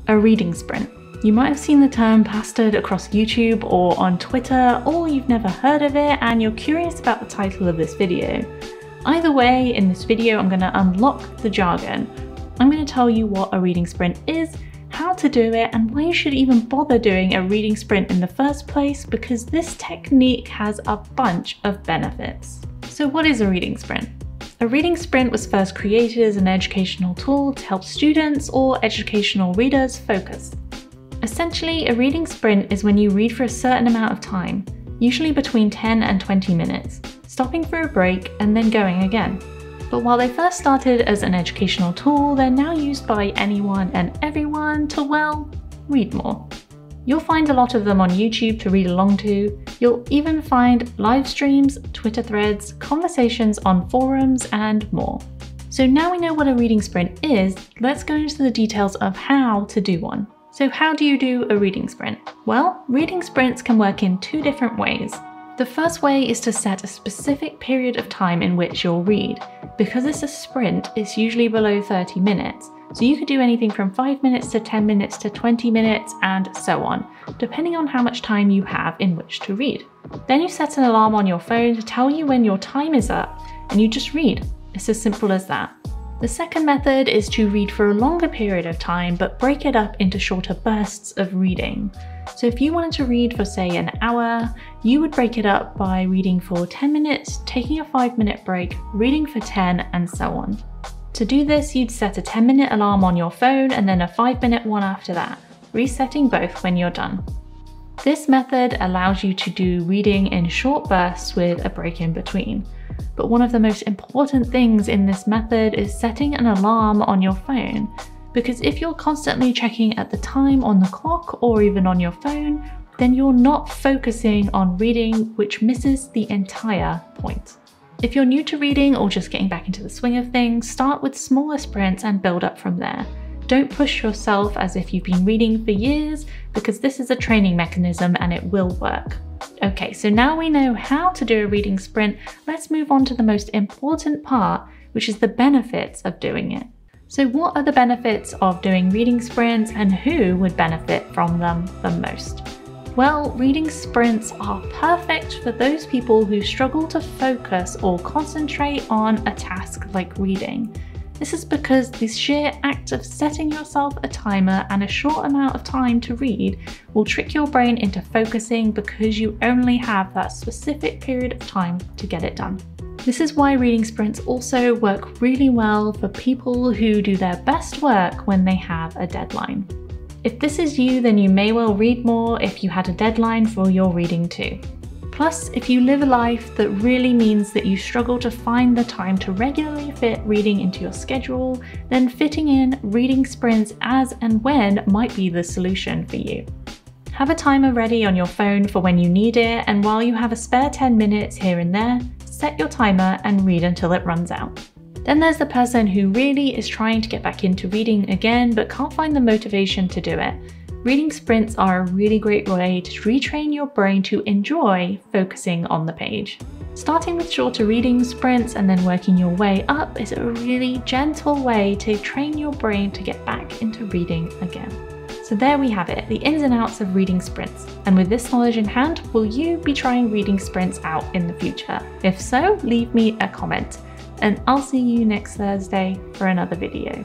A reading sprint. You might have seen the term plastered across YouTube or on Twitter, or you've never heard of it and you're curious about the title of this video. Either way, in this video I'm going to unlock the jargon. I'm going to tell you what a reading sprint is, how to do it, and why you should even bother doing a reading sprint in the first place, because this technique has a bunch of benefits. So what is a reading sprint? A reading sprint was first created as an educational tool to help students or educational readers focus. Essentially, a reading sprint is when you read for a certain amount of time, usually between 10 and 20 minutes, stopping for a break and then going again. But while they first started as an educational tool, they're now used by anyone and everyone to, well, read more. You'll find a lot of them on YouTube to read along to. You'll even find live streams, Twitter threads, conversations on forums, and more. So now we know what a reading sprint is, let's go into the details of how to do one. So how do you do a reading sprint? Well, reading sprints can work in two different ways. The first way is to set a specific period of time in which you'll read. Because it's a sprint, it's usually below 30 minutes. So you could do anything from 5 minutes to 10 minutes to 20 minutes and so on, depending on how much time you have in which to read. Then you set an alarm on your phone to tell you when your time is up, and you just read. It's as simple as that. The second method is to read for a longer period of time, but break it up into shorter bursts of reading. So if you wanted to read for, say, an hour, you would break it up by reading for 10 minutes, taking a 5-minute break, reading for 10, and so on. To do this, you'd set a 10-minute alarm on your phone and then a 5-minute one after that, resetting both when you're done. This method allows you to do reading in short bursts with a break in between. But one of the most important things in this method is setting an alarm on your phone, because if you're constantly checking at the time on the clock or even on your phone, then you're not focusing on reading, which misses the entire point. If you're new to reading or just getting back into the swing of things, start with smaller sprints and build up from there. Don't push yourself as if you've been reading for years, because this is a training mechanism and it will work. Okay, so now we know how to do a reading sprint, let's move on to the most important part, which is the benefits of doing it. So what are the benefits of doing reading sprints and who would benefit from them the most? Well, reading sprints are perfect for those people who struggle to focus or concentrate on a task like reading. This is because the sheer act of setting yourself a timer and a short amount of time to read will trick your brain into focusing, because you only have that specific period of time to get it done. This is why reading sprints also work really well for people who do their best work when they have a deadline. If this is you, then you may well read more if you had a deadline for your reading too. Plus, if you live a life that really means that you struggle to find the time to regularly fit reading into your schedule, then fitting in reading sprints as and when might be the solution for you. Have a timer ready on your phone for when you need it, and while you have a spare 10 minutes here and there, set your timer and read until it runs out. Then there's the person who really is trying to get back into reading again but can't find the motivation to do it. Reading sprints are a really great way to retrain your brain to enjoy focusing on the page. Starting with shorter reading sprints and then working your way up is a really gentle way to train your brain to get back into reading again. So there we have it, the ins and outs of reading sprints. And with this knowledge in hand, will you be trying reading sprints out in the future? If so, leave me a comment. And I'll see you next Thursday for another video.